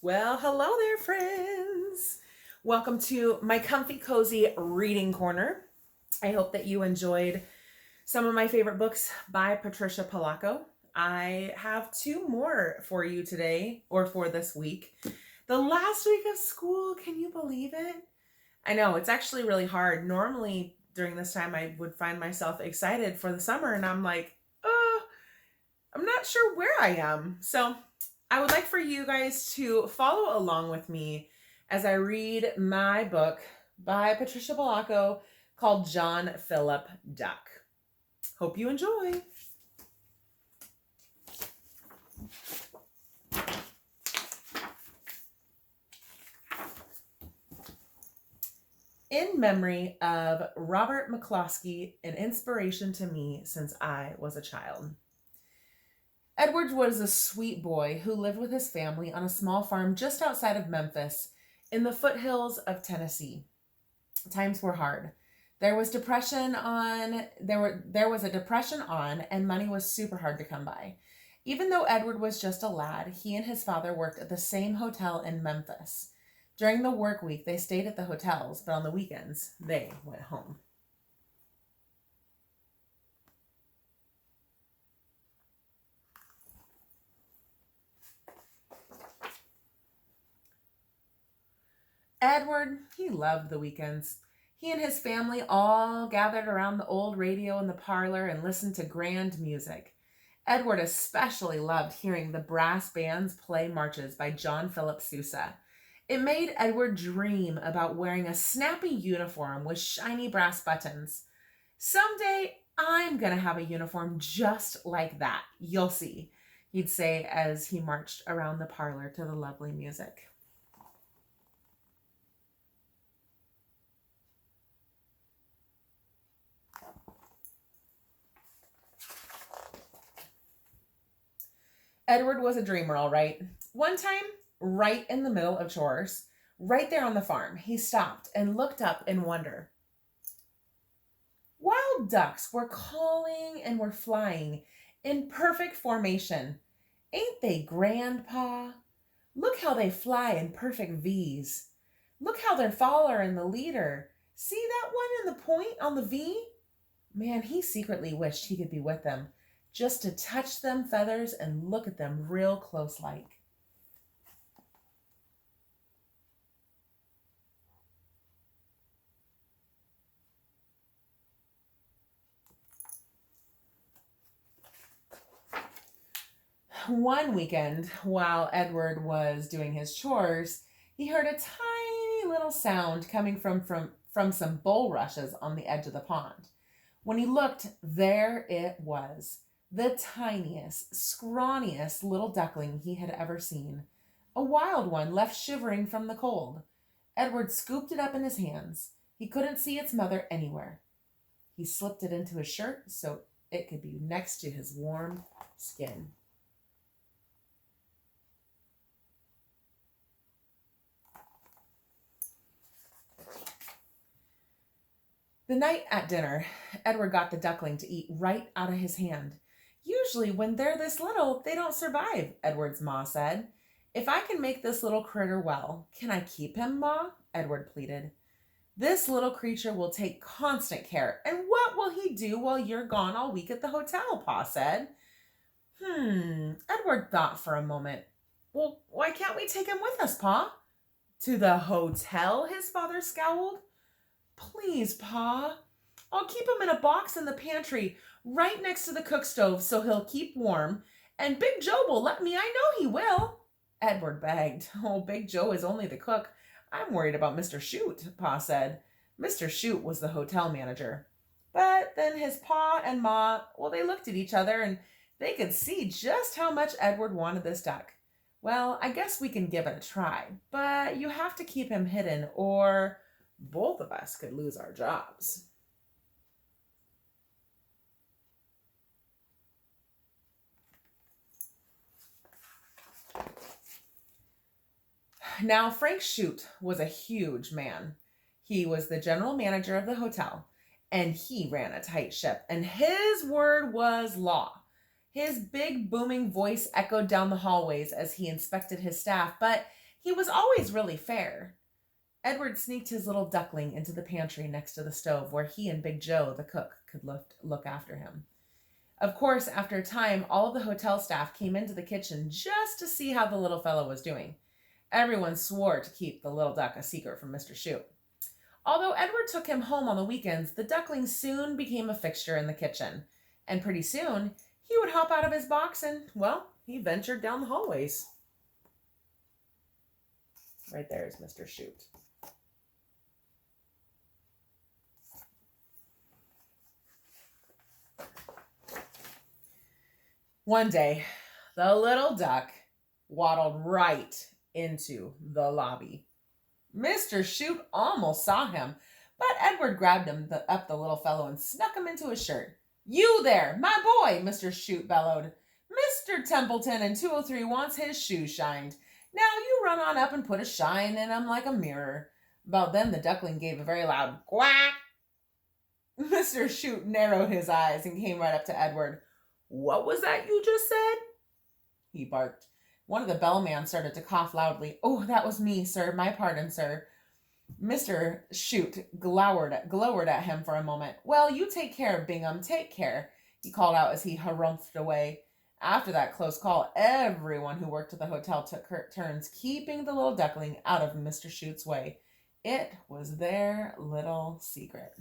Well, hello there, friends. Welcome to my comfy, cozy reading corner. I hope that you enjoyed some of my favorite books by Patricia Polacco. I have two more for you today, or for this week. The last week of school, can you believe it? I know, it's actually really hard. Normally, during this time, I would find myself excited for the summer, and I'm like, I'm not sure where I am. So I would like for you guys to follow along with me as I read my book by Patricia Polacco called John Philip Duck. Hope you enjoy. In memory of Robert McCloskey, an inspiration to me since I was a child. Edward was a sweet boy who lived with his family on a small farm just outside of Memphis in the foothills of Tennessee. Times were hard. There was a depression on and money was super hard to come by. Even though Edward was just a lad, he and his father worked at the same hotel in Memphis. During the work week, they stayed at the hotels, but on the weekends, they went home. Edward, he loved the weekends. He and his family all gathered around the old radio in the parlor and listened to grand music. Edward especially loved hearing the brass bands play marches by John Philip Sousa. It made Edward dream about wearing a snappy uniform with shiny brass buttons. Someday I'm going to have a uniform just like that. You'll see, he'd say as he marched around the parlor to the lovely music. Edward was a dreamer, all right. One time, right in the middle of chores, right there on the farm, he stopped and looked up in wonder. Wild ducks were calling and were flying in perfect formation. Ain't they grand, Pa? Look how they fly in perfect V's. Look how their faller in the leader. See that one in the point on the V? Man, he secretly wished he could be with them, just to touch them feathers and look at them real close like. One weekend, while Edward was doing his chores, he heard a tiny little sound coming from some bulrushes on the edge of the pond. When he looked, there it was, the tiniest, scrawniest little duckling he had ever seen. A wild one left shivering from the cold. Edward scooped it up in his hands. He couldn't see its mother anywhere. He slipped it into his shirt so it could be next to his warm skin. The night at dinner, Edward got the duckling to eat right out of his hand. Usually, when they're this little, they don't survive, Edward's ma said. If I can make this little critter well, can I keep him, Ma? Edward pleaded. This little creature will take constant care. And what will he do while you're gone all week at the hotel? Pa said. Edward thought for a moment. Well, why can't we take him with us, Pa? To the hotel? His father scowled. Please, Pa. I'll keep him in a box in the pantry right next to the cook stove so he'll keep warm. And Big Joe will let me. I know he will. Edward begged. Oh, Big Joe is only the cook. I'm worried about Mr. Shute, Pa said. Mr. Shute was the hotel manager. But then his Pa and Ma, well, they looked at each other and they could see just how much Edward wanted this duck. Well, I guess we can give it a try, but you have to keep him hidden or both of us could lose our jobs. Now, Frank Shute was a huge man. He was the general manager of the hotel, and he ran a tight ship, and his word was law. His big booming voice echoed down the hallways as he inspected his staff, but He was always really fair. Edward sneaked his little duckling into the pantry next to the stove where he and Big Joe, the cook, could look after him. Of course, after a time, all of the hotel staff came into the kitchen just to see how the little fellow was doing. Everyone swore to keep the little duck a secret from Mr. Shute. Although Edward took him home on the weekends, the duckling soon became a fixture in the kitchen. And pretty soon, he would hop out of his box and, well, he ventured down the hallways. Right there is Mr. Shute. One day, the little duck waddled right into the lobby. Mr. Shute almost saw him, but Edward grabbed up the little fellow and snuck him into his shirt. "You there, my boy," Mr. Shute bellowed. "Mr. Templeton in 203 wants his shoes shined. Now you run on up and put a shine in 'em like a mirror." About then the duckling gave a very loud quack. Mr. Shute narrowed his eyes and came right up to Edward. "What was that you just said?" he barked. One of the bellman started to cough loudly. "Oh, that was me, sir. My pardon, sir." Mr. Shute glowered at him for a moment. "Well, you take care, Bingham, take care," he called out as he harumphed away. After that close call, everyone who worked at the hotel took turns keeping the little duckling out of Mr. Shute's way. It was their little secret.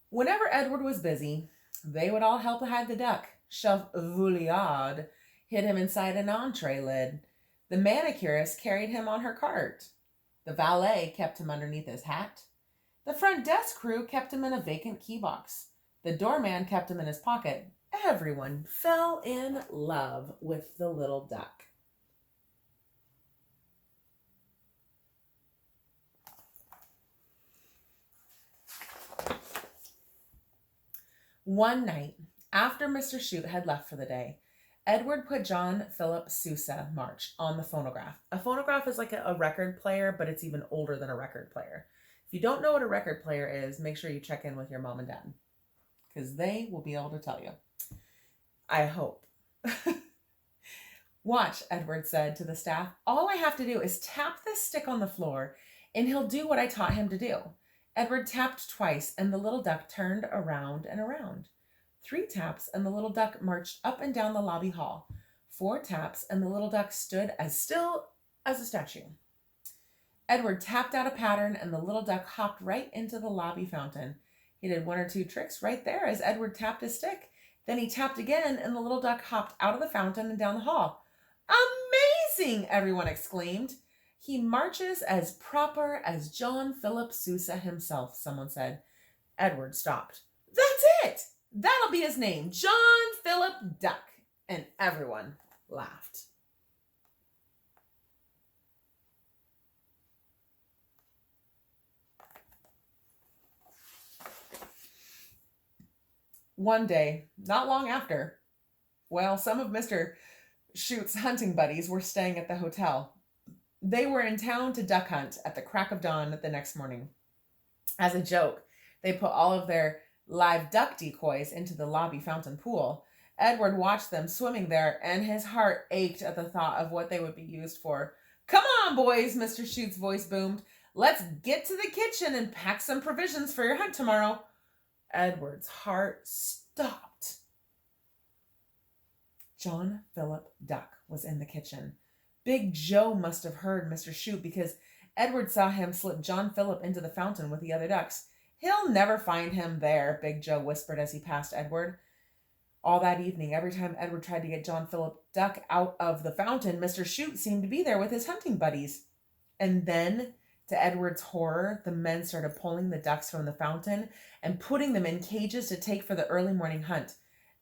Whenever Edward was busy, they would all help hide the duck. Chef Vouliard hid him inside an entree lid. The manicurist carried him on her cart. The valet kept him underneath his hat. The front desk crew kept him in a vacant key box. The doorman kept him in his pocket. Everyone fell in love with the little duck. One night, after Mr. Shute had left for the day, Edward put John Philip Sousa March on the phonograph. A phonograph is like a record player, but it's even older than a record player. If you don't know what a record player is, make sure you check in with your mom and dad, because they will be able to tell you. I hope. "Watch," Edward said to the staff. "All I have to do is tap this stick on the floor, and he'll do what I taught him to do." Edward tapped twice, and the little duck turned around and around. 3 taps, and the little duck marched up and down the lobby hall. 4 taps, and the little duck stood as still as a statue. Edward tapped out a pattern, and the little duck hopped right into the lobby fountain. He did 1 or 2 tricks right there as Edward tapped his stick. Then he tapped again, and the little duck hopped out of the fountain and down the hall. "Amazing!" everyone exclaimed. "He marches as proper as John Philip Sousa himself," someone said. Edward stopped. "That's it! That'll be his name, John Philip Duck." And everyone laughed. One day, not long after, some of Mr. Shute's hunting buddies were staying at the hotel. They were in town to duck hunt at the crack of dawn the next morning. As a joke, they put all of their live duck decoys into the lobby fountain pool. Edward watched them swimming there, and his heart ached at the thought of what they would be used for. "Come on, boys," Mr. Shute's voice boomed. "Let's get to the kitchen and pack some provisions for your hunt tomorrow." Edward's heart stopped. John Philip Duck was in the kitchen. Big Joe must have heard Mr. Shute because Edward saw him slip John Philip into the fountain with the other ducks. "He'll never find him there," Big Joe whispered as he passed Edward. All that evening, every time Edward tried to get John Philip Duck out of the fountain, Mr. Shute seemed to be there with his hunting buddies. And then, to Edward's horror, the men started pulling the ducks from the fountain and putting them in cages to take for the early morning hunt.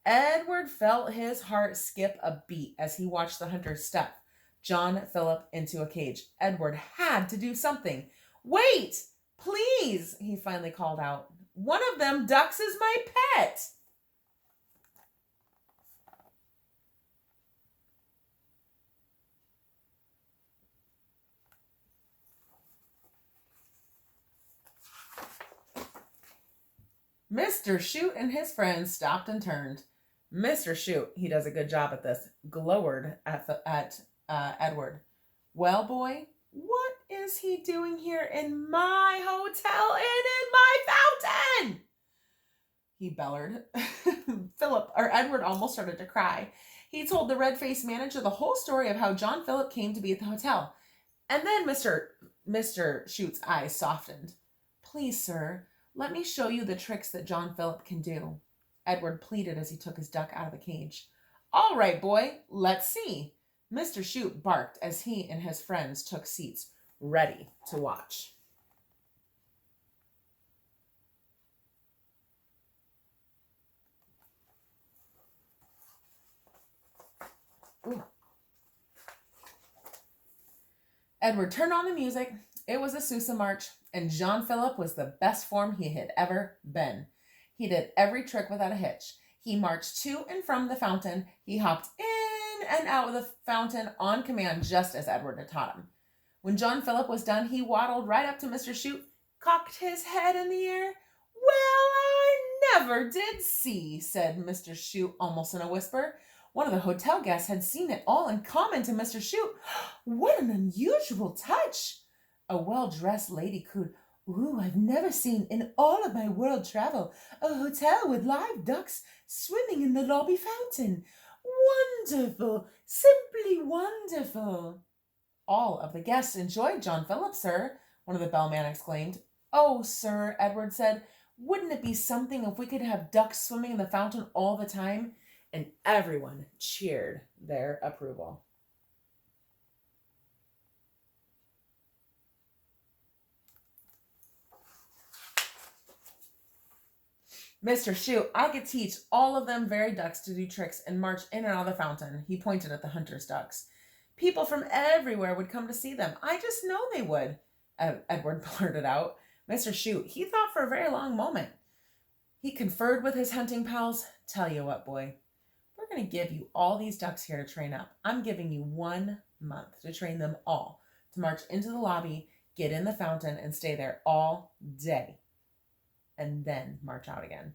Edward felt his heart skip a beat as he watched the hunters stuff John Philip into a cage. Edward had to do something. "Wait, please," he finally called out. "One of them ducks is my pet." Mr. Shoot and his friends stopped and turned. Mr. Shoot, he does a good job at this, glowered at Edward. Well, boy, what is he doing here in my hotel and in my fountain? He bellered. Edward almost started to cry. He told the red-faced manager the whole story of how John Philip came to be at the hotel. And then Mr. Shoot's eyes softened. Please, sir, let me show you the tricks that John Philip can do, Edward pleaded as he took his duck out of the cage. All right, boy, let's see. Mr. Shoot barked as he and his friends took seats, ready to watch. Ooh. Edward turned on the music. It was a Sousa march, and John Philip was the best form he had ever been. He did every trick without a hitch. He marched to and from the fountain. He hopped in and out of the fountain on command, just as Edward had taught him. When John Philip was done, he waddled right up to Mr. Shoot, cocked his head in the air. Well, I never did see, said Mr. Shoot almost in a whisper. One of the hotel guests had seen it all and commented to Mr. Shoot, what an unusual touch. A well-dressed lady cooed, ooh, I've never seen in all of my world travel a hotel with live ducks swimming in the lobby fountain. Wonderful, simply wonderful. All of the guests enjoyed John Philip, sir, one of the bellman exclaimed. Oh, sir, Edward said, wouldn't it be something if we could have ducks swimming in the fountain all the time? And everyone cheered their approval. Mr. Shoot, I could teach all of them very ducks to do tricks and march in and out of the fountain. He pointed at the hunter's ducks. People from everywhere would come to see them. I just know they would, Edward blurted out. Mr. Shoot, he thought for a very long moment. He conferred with his hunting pals. Tell you what, boy, we're going to give you all these ducks here to train up. I'm giving you 1 month to train them all, to march into the lobby, get in the fountain, and stay there all day, and then march out again.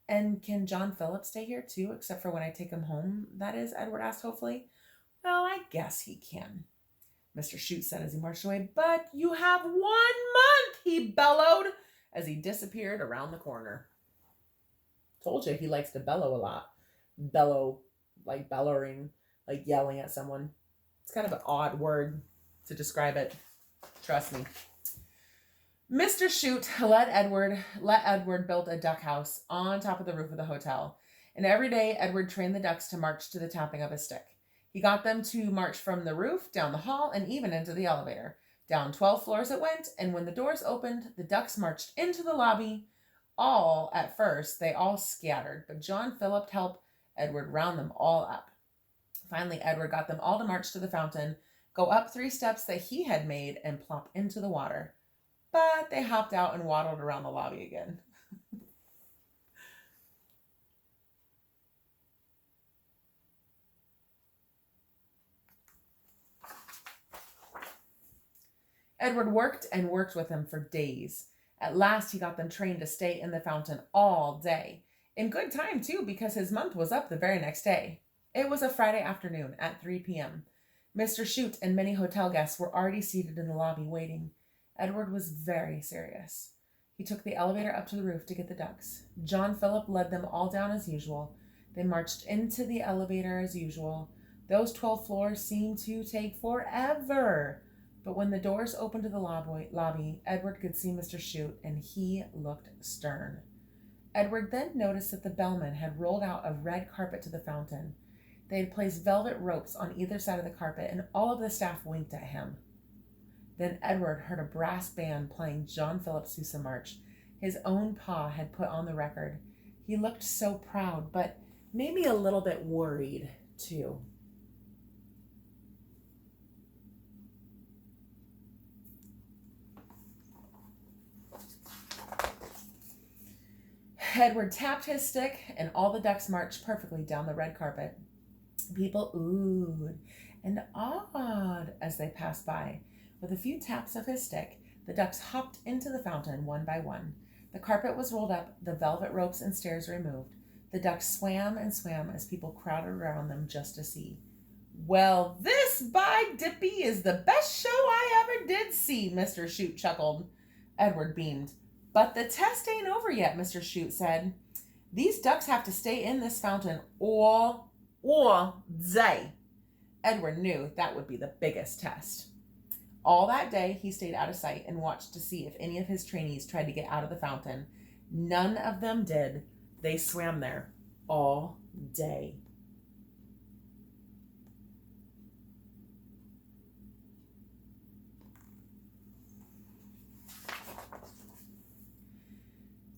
And can John Philip stay here too, except for when I take him home, that is, Edward asked hopefully. Well, I guess he can, Mr. Shoot said as he marched away. But you have 1 month, he bellowed as he disappeared around the corner. Told you he likes to bellow a lot. Bellow, like bellowing, like yelling at someone. It's kind of an odd word to describe it. Trust me. Mr. Shoot let Edward build a duck house on top of the roof of the hotel. And every day, Edward trained the ducks to march to the tapping of his stick. He got them to march from the roof, down the hall, and even into the elevator. Down 12 floors it went, and when the doors opened, the ducks marched into the lobby. At first, they all scattered, but John Philip helped Edward round them all up. Finally, Edward got them all to march to the fountain, go up 3 steps that he had made, and plop into the water. But they hopped out and waddled around the lobby again. Edward worked and worked with him for days. At last, he got them trained to stay in the fountain all day. In good time, too, because his month was up the very next day. It was a Friday afternoon at 3 p.m. Mr. Shoot and many hotel guests were already seated in the lobby waiting. Edward was very serious. He took the elevator up to the roof to get the ducks. John Philip led them all down as usual. They marched into the elevator as usual. Those 12 floors seemed to take forever. But when the doors opened to the lobby, Edward could see Mr. Shoot, and he looked stern. Edward then noticed that the bellman had rolled out a red carpet to the fountain. They had placed velvet ropes on either side of the carpet, and all of the staff winked at him. Then Edward heard a brass band playing John Philip's Sousa March. His own pa had put on the record. He looked so proud, but maybe a little bit worried, too. Edward tapped his stick, and all the ducks marched perfectly down the red carpet. People oohed and awed as they passed by. With a few taps of his stick, the ducks hopped into the fountain one by one. The carpet was rolled up, the velvet ropes and stairs removed. The ducks swam and swam as people crowded around them just to see. Well, this, by Dippy, is the best show I ever did see, Mr. Chute chuckled. Edward beamed. But the test ain't over yet, Mr. Chute said. These ducks have to stay in this fountain all day. Edward knew that would be the biggest test. All that day, he stayed out of sight and watched to see if any of his trainees tried to get out of the fountain. None of them did. They swam there all day.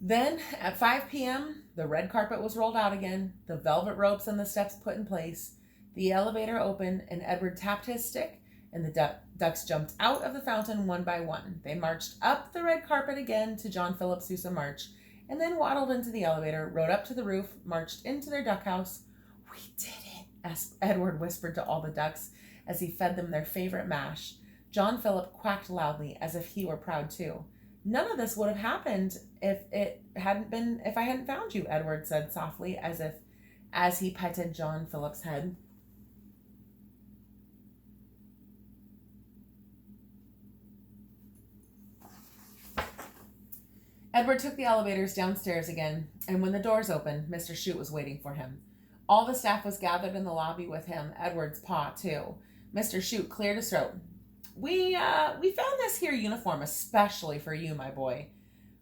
Then, at 5 p.m., the red carpet was rolled out again, the velvet ropes and the steps put in place, the elevator opened, and Edward tapped his stick, and the ducks jumped out of the fountain one by one. They marched up the red carpet again to John Philip Sousa March, and then waddled into the elevator, rode up to the roof, marched into their duck house. We did it, Edward whispered to all the ducks as he fed them their favorite mash. John Philip quacked loudly as if he were proud too. None of this would have happened if I hadn't found you, Edward said softly as he petted John Philip's head. Edward took the elevators downstairs again, and when the doors opened, Mr. Chute was waiting for him. All the staff was gathered in the lobby with him, Edward's pa, too. Mr. Chute cleared his throat. We found this here uniform especially for you, my boy.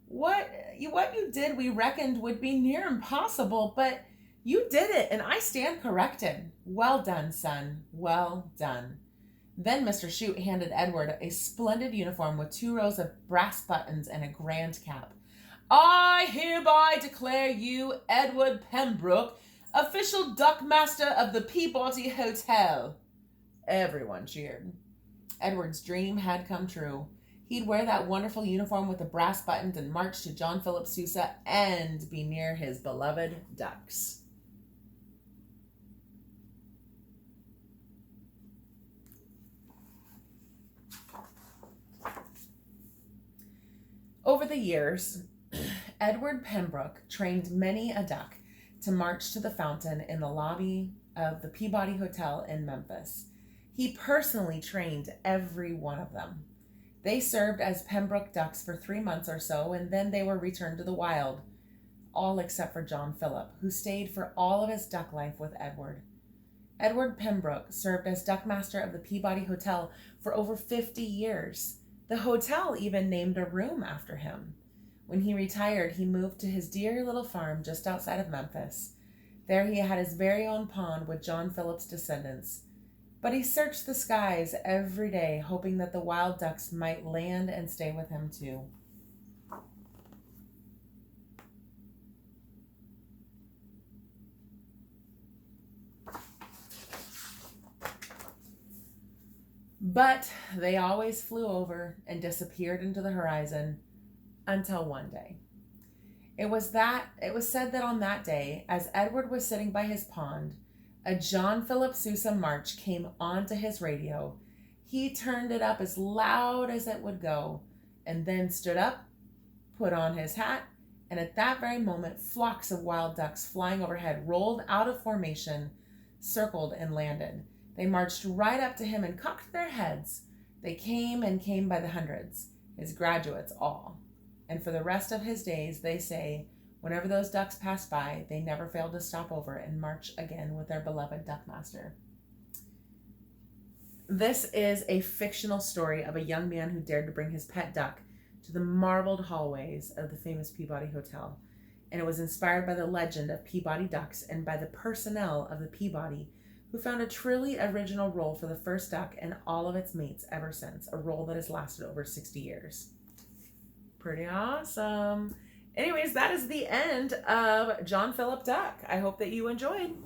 What you did we reckoned would be near impossible, but you did it, and I stand corrected. Well done, son. Well done. Then Mr. Chute handed Edward a splendid uniform with 2 rows of brass buttons and a grand cap. I hereby declare you Edward Pembroke, official duck master of the Peabody Hotel. Everyone cheered. Edward's dream had come true. He'd wear that wonderful uniform with the brass buttons and march to John Philip Sousa and be near his beloved ducks. Over the years, Edward Pembroke trained many a duck to march to the fountain in the lobby of the Peabody Hotel in Memphis. He personally trained every one of them. They served as Pembroke ducks for 3 months or so, and then they were returned to the wild, all except for John Philip, who stayed for all of his duck life with Edward. Edward Pembroke served as duckmaster of the Peabody Hotel for over 50 years. The hotel even named a room after him. When he retired, he moved to his dear little farm just outside of Memphis. There he had his very own pond with John Philip's descendants. But he searched the skies every day, hoping that the wild ducks might land and stay with him too. But they always flew over and disappeared into the horizon until one day. It was said that on that day, as Edward was sitting by his pond, a John Philip Sousa march came onto his radio. He turned it up as loud as it would go, and then stood up, put on his hat, and at that very moment, flocks of wild ducks flying overhead rolled out of formation, circled, and landed. They marched right up to him and cocked their heads. They came and came by the hundreds, his graduates all. And for the rest of his days, they say, whenever those ducks passed by, they never failed to stop over and march again with their beloved duckmaster. This is a fictional story of a young man who dared to bring his pet duck to the marbled hallways of the famous Peabody Hotel. And it was inspired by the legend of Peabody ducks and by the personnel of the Peabody, who found a truly original role for the first duck and all of its mates ever since, a role that has lasted over 60 years. Pretty awesome. Anyways, that is the end of John Philip Duck. I hope that you enjoyed.